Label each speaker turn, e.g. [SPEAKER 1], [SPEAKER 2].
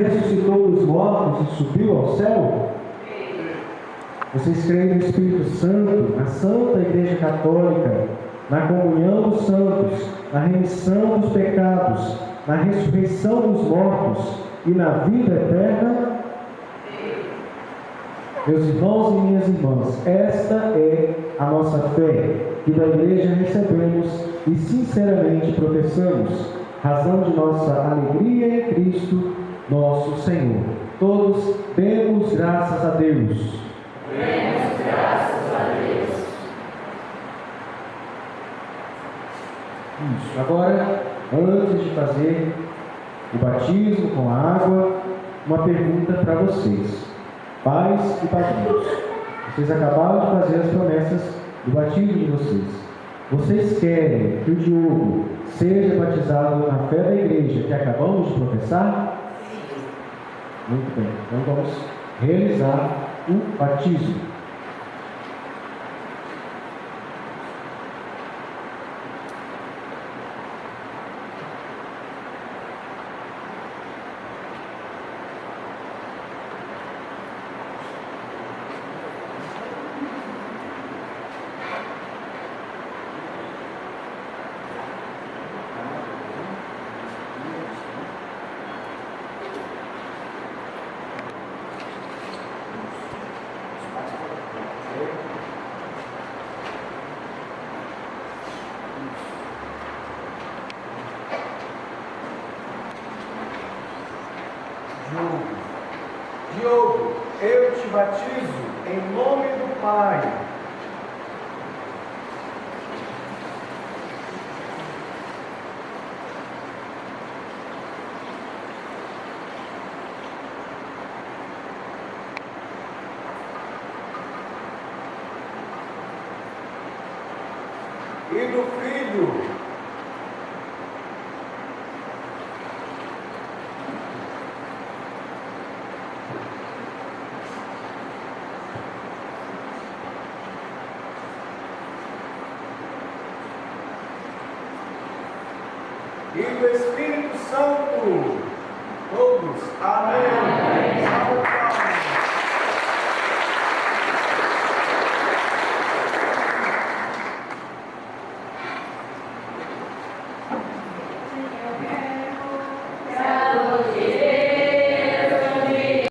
[SPEAKER 1] ressuscitou dos mortos e subiu ao céu? Vocês creem no Espírito Santo, na Santa Igreja Católica, na comunhão dos santos, na remissão dos pecados, na ressurreição dos mortos e na vida eterna? Meus irmãos e minhas irmãs, esta é a nossa fé, que da Igreja recebemos e sinceramente professamos, razão de nossa alegria em Cristo, nosso Senhor. Todos demos graças a Deus.
[SPEAKER 2] Demos graças a Deus.
[SPEAKER 1] Isso. Agora, antes de fazer o batismo com a água, uma pergunta para vocês, pais e padrinhos. Vocês acabaram de fazer as promessas do batismo de vocês. Vocês querem que o Diogo seja batizado na fé da igreja que acabamos de professar? Muito bem. Então vamos realizar o batismo.
[SPEAKER 3] Diogo, eu te batizo em nome do Pai, e do Filho, e do Espírito Santo. Todos. Amém.